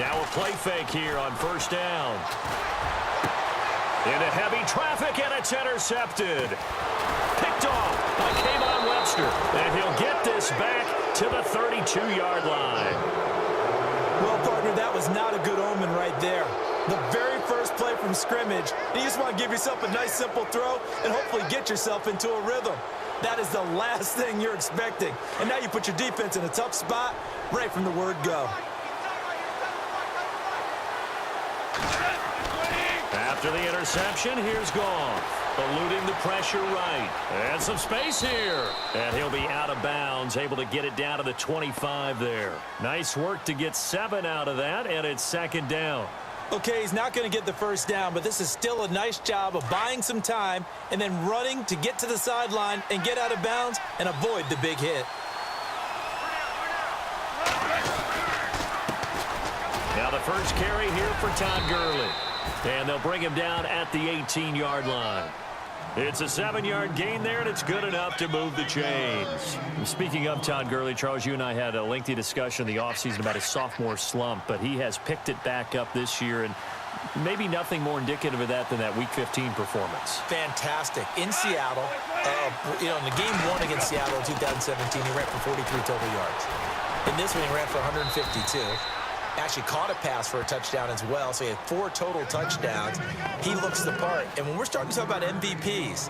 Now a play fake here on first down. Into heavy traffic, and it's intercepted. Picked off by Kayvon Webster. And he'll get this back to the 32-yard line. Well, partner, that was not a good omen right there. The very first play from scrimmage, and you just want to give yourself a nice, simple throw and hopefully get yourself into a rhythm. That is the last thing you're expecting. And now you put your defense in a tough spot right from the word go. After the interception, here's Goff. Eluding the pressure right. And some space here. And he'll be out of bounds, able to get it down to the 25 there. Nice work to get 7 out of that, and it's second down. Okay, he's not going to get the first down, but this is still a nice job of buying some time and then running to get to the sideline and get out of bounds and avoid the big hit. Now the first carry here for Todd Gurley. And they'll bring him down at the 18-yard line. It's a 7-yard gain there, and it's good enough to move the chains. Speaking of Todd Gurley, Charles, you and I had a lengthy discussion in the offseason about his sophomore slump, but he has picked it back up this year, and maybe nothing more indicative of that than that Week 15 performance. Fantastic. In Seattle, in the game 1 against Seattle in 2017, he ran for 43 total yards. In this one, he ran for 152. Actually caught a pass for a touchdown as well, so he had 4 total touchdowns. He looks the part. And when we're starting to talk about MVPs,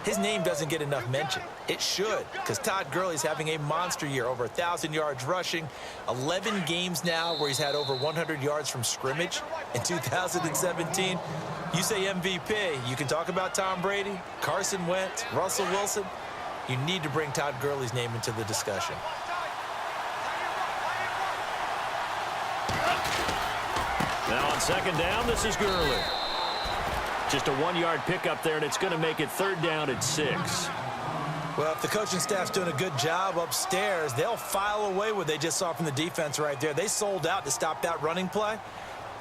his name doesn't get enough mention. It should, because Todd Gurley's having a monster year, over 1,000 yards rushing, 11 games now where he's had over 100 yards from scrimmage in 2017. You say MVP, you can talk about Tom Brady, Carson Wentz, Russell Wilson. You need to bring Todd Gurley's name into the discussion. Now on second down, this is Gurley. Just a 1-yard pickup there, and it's going to make it third down at 6. Well, if the coaching staff's doing a good job upstairs, they'll file away what they just saw from the defense right there. They sold out to stop that running play.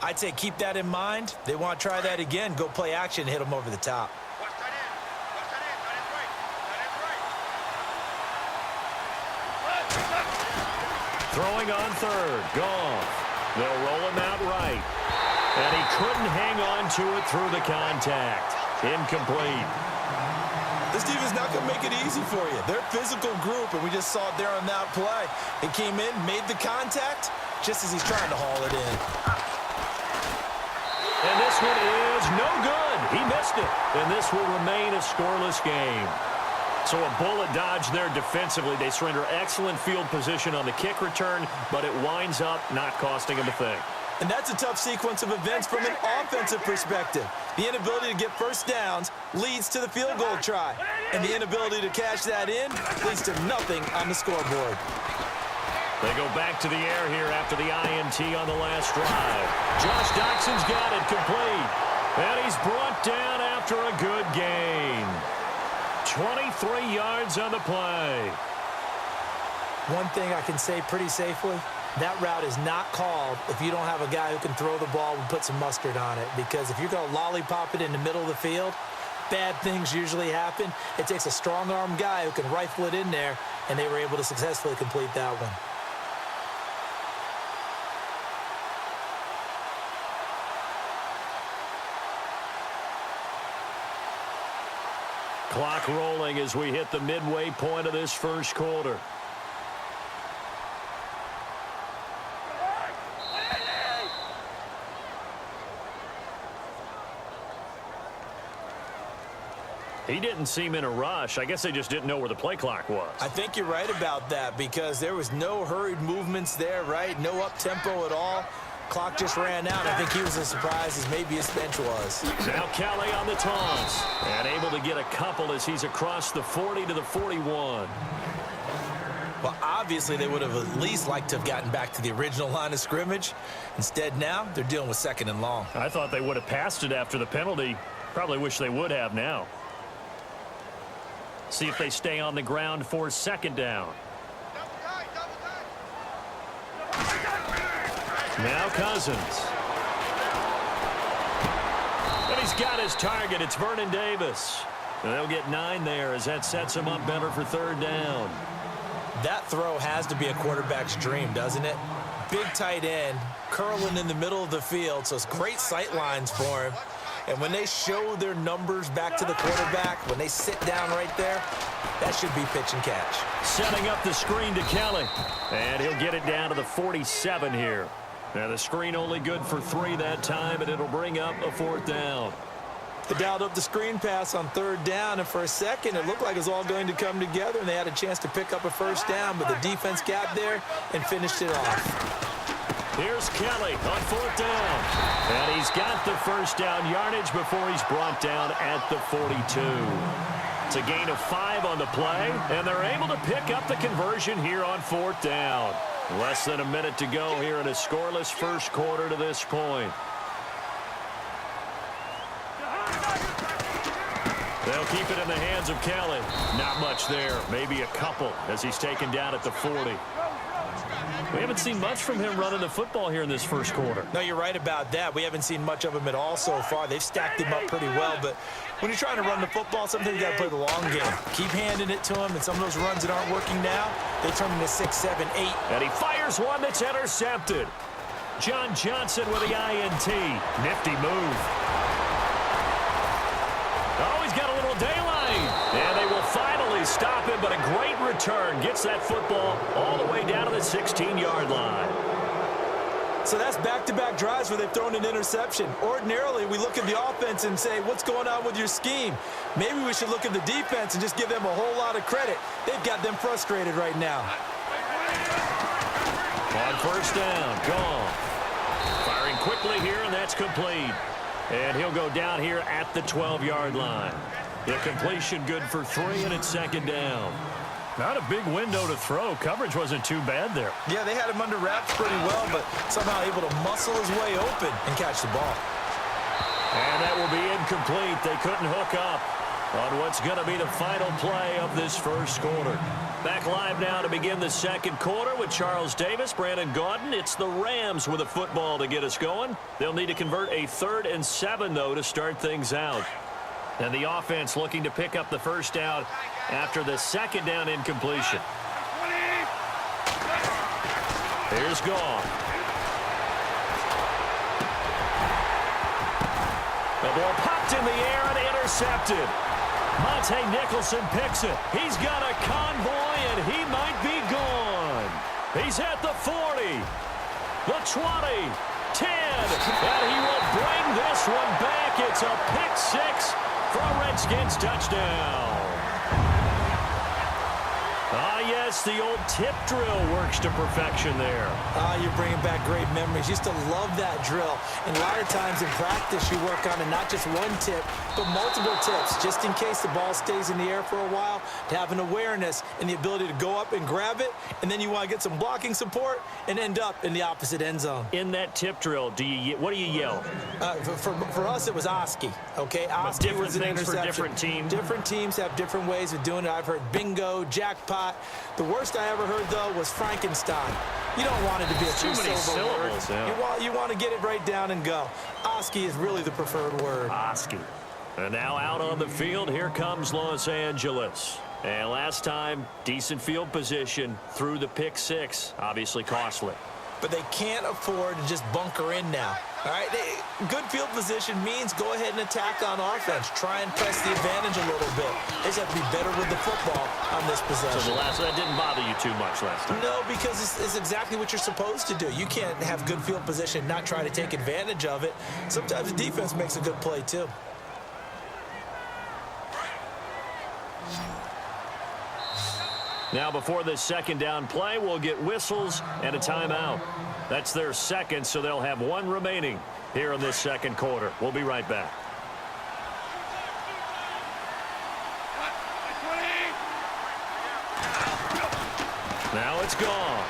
I'd say keep that in mind. They want to try that again, go play action, hit them over the top. Throwing on third, Goff. They'll roll him out right. And he couldn't hang on to it through the contact. Incomplete. This defense is not going to make it easy for you. They're a physical group, and we just saw it there on that play. He came in, made the contact, just as he's trying to haul it in. And this one is no good. He missed it. And this will remain a scoreless game. So a bullet dodge there defensively. They surrender excellent field position on the kick return, but it winds up not costing them a thing. And that's a tough sequence of events from an offensive perspective. The inability to get first downs leads to the field goal try. And the inability to cash that in leads to nothing on the scoreboard. They go back to the air here after the INT on the last drive. Josh Doxson's got it complete. And he's brought down after a good gain. 23 yards on the play. One thing I can say pretty safely, that route is not called if you don't have a guy who can throw the ball and put some mustard on it. Because if you're going to lollipop it in the middle of the field, bad things usually happen. It takes a strong-arm guy who can rifle it in there, and they were able to successfully complete that one. Clock rolling as we hit the midway point of this first quarter. He didn't seem in a rush. I guess they just didn't know where the play clock was. I think you're right about that because there was no hurried movements there, right? No up-tempo at all. Clock just ran out. I think he was as surprised as maybe his bench was. Now Kelly on the toss. And able to get a couple as he's across the 40 to the 41. Well, obviously they would have at least liked to have gotten back to the original line of scrimmage. Instead now, they're dealing with second and long. I thought they would have passed it after the penalty. Probably wish they would have now. See if they stay on the ground for second down. Now Cousins. And he's got his target. It's Vernon Davis. And they'll get 9 there as that sets him up better for third down. That throw has to be a quarterback's dream, doesn't it? big tight end curling in the middle of the field, so it's great sight lines for him. And when they show their numbers back to the quarterback, when they sit down right there, that should be pitch and catch. Setting up the screen to Kelly. And he'll get it down to the 47 here. Now the screen only good for 3 that time, and it'll bring up a 4th down. They dialed up the screen pass on 3rd down, and for a second, it looked like it was all going to come together, and they had a chance to pick up a 1st down, but the defense got there and finished it off. Here's Kelly on 4th down. And he's got the 1st down yardage before he's brought down at the 42. It's a gain of 5 on the play, and they're able to pick up the conversion here on 4th down. Less than a minute to go here in a scoreless first quarter to this point. They'll keep it in the hands of Kelly. Not much there. Maybe a couple as he's taken down at the 40. We haven't seen much from him running the football here in this first quarter. No, you're right about that. We haven't seen much of him at all so far. They've stacked him up pretty well, but when you're trying to run the football, sometimes you got to play the long game. Keep handing it to him, and some of those runs that aren't working now, they turn into 6, 7, 8. And he fires one that's intercepted. John Johnson with the INT. Nifty move. Oh, he's got a little daylight. And they will finally stop him, but a great return. Gets that football all the way down to the 16-yard line. So that's back-to-back drives where they've thrown an interception. Ordinarily, we look at the offense and say, what's going on with your scheme? Maybe we should look at the defense and just give them a whole lot of credit. They've got them frustrated right now. On 1st down, gone. Firing quickly here, and that's complete. And he'll go down here at the 12-yard line. The completion good for 3, and it's 2nd down. Not a big window to throw. Coverage wasn't too bad there. Yeah, they had him under wraps pretty well, but somehow able to muscle his way open and catch the ball. And that will be incomplete. They couldn't hook up on what's going to be the final play of this first quarter. Back live now to begin the second quarter with Charles Davis, Brandon Gaudin. It's the Rams with a football to get us going. They'll need to convert a 3rd and 7, though, to start things out. And the offense looking to pick up the 1st down after the 2nd down incompletion. Here's Goff. The ball popped in the air and intercepted. Monte Nicholson picks it. He's got a convoy, and he might be gone. He's at the 40, the 20, 10, and he will bring this one back. It's a pick 6 for a Redskins touchdown. Ah, yes, the old tip drill works to perfection there. You're bringing back great memories. Used to love that drill. And a lot of times in practice, you work on it, not just one tip, but multiple tips, just in case the ball stays in the air for a while, to have an awareness and the ability to go up and grab it, and then you want to get some blocking support and end up in the opposite end zone. In that tip drill, what do you yell? For us, it was Oski, okay? Oski was an interception. For different teams. Different teams have different ways of doing it. I've heard bingo, jackpot. The worst I ever heard, though, was Frankenstein. You don't want it to be a too many syllables. Yeah. You want to get it right down and go. Oski is really the preferred word. Oski. And now out on the field, here comes Los Angeles. And last time, decent field position through the pick 6. Obviously costly. But they can't afford to just bunker in now. All right, good field position means go ahead and attack on offense. Try and press the advantage a little bit. They just have to be better with the football on this possession. So that didn't bother you too much last time? No, because it's exactly what you're supposed to do. You can't have good field position and not try to take advantage of it. Sometimes the defense makes a good play, too. Now before this 2nd down play, we'll get whistles and a timeout. That's their 2nd, so they'll have 1 remaining here in this 2nd quarter. We'll be right back. Now it's gone.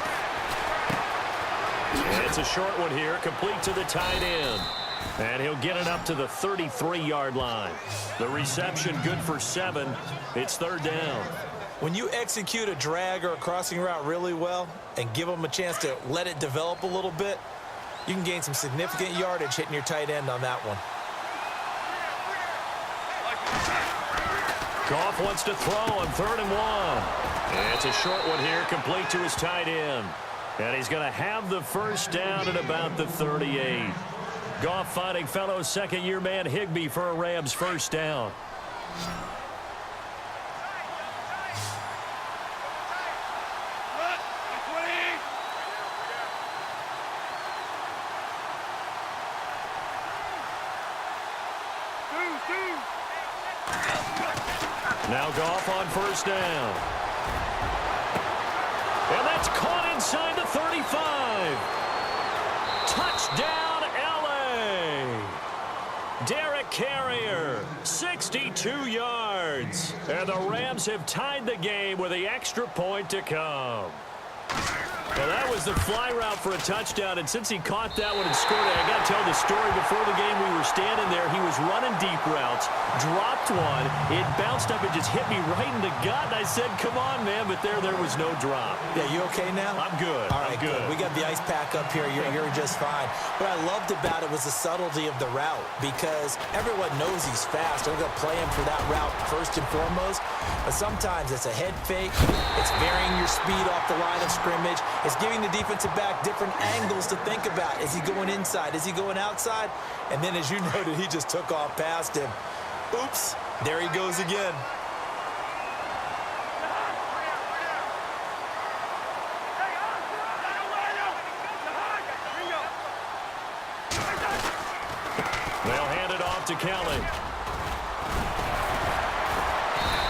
And it's a short one here, complete to the tight end. And he'll get it up to the 33-yard line. The reception good for 7. It's 3rd down. When you execute a drag or a crossing route really well and give them a chance to let it develop a little bit, you can gain some significant yardage hitting your tight end on that one. Goff wants to throw on 3rd and 1. And it's a short one here, complete to his tight end. And he's going to have the first down at about the 38. Goff finding fellow second-year man Higbee for a Rams first down. Now Goff on first down. And that's caught inside the 35. Touchdown, L.A. Derek Carrier, 62 yards. And the Rams have tied the game with the extra point to come. Well, that was the fly route for a touchdown, and since he caught that one and scored it, I got to tell the story. Before the game, we were standing there. He was running deep routes, dropped one. It bounced up and just hit me right in the gut, and I said, come on, man, but there was no drop. Yeah, you okay now? I'm good. All right, I'm good. We got the ice pack up here. You're just fine. What I loved about it was the subtlety of the route, because everyone knows he's fast. They're going to play him for that route first and foremost, but sometimes it's a head fake. It's varying your speed off the line of scrimmage. It's giving the defensive back different angles to think about. Is he going inside? Is he going outside? And then, as you noted, he just took off past him. Oops, there he goes again. They'll hand it off to Kelly.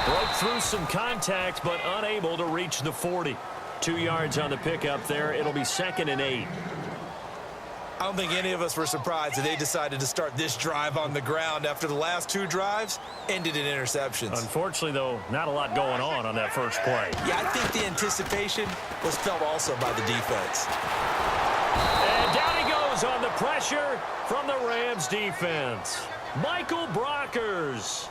Broke through some contact, but unable to reach the 40. 2 yards on the pickup there. It'll be 2nd and 8. I don't think any of us were surprised that they decided to start this drive on the ground after the last 2 drives ended in interceptions. Unfortunately, though, not a lot going on that first play. Yeah, I think the anticipation was felt also by the defense. And down he goes on the pressure from the Rams defense. Michael Brockers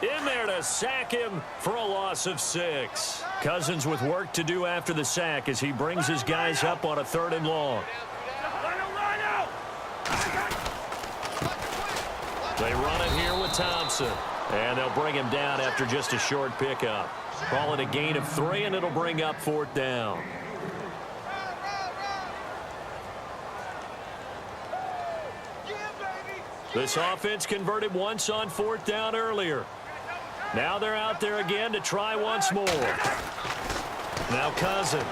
in there to sack him for a loss of 6. Cousins with work to do after the sack as he brings his guys up on a 3rd and long. They run it here with Thompson. And they'll bring him down after just a short pickup. Call it a gain of 3, and it'll bring up 4th down. This offense converted once on 4th down earlier. Now they're out there again to try once more. Now Cousins.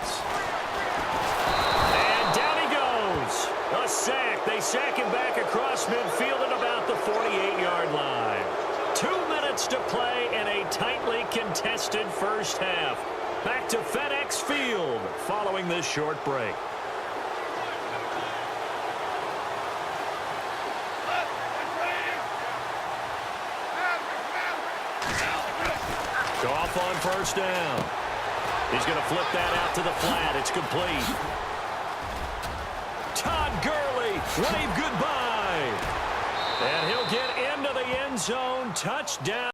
And down he goes. A sack. They sack him back across midfield at about the 48-yard line. 2 minutes to play in a tightly contested first half. Back to FedEx Field following this short break. Goff on first down. He's going to flip that out to the flat. It's complete. Todd Gurley, wave goodbye. And he'll get into the end zone. Touchdown.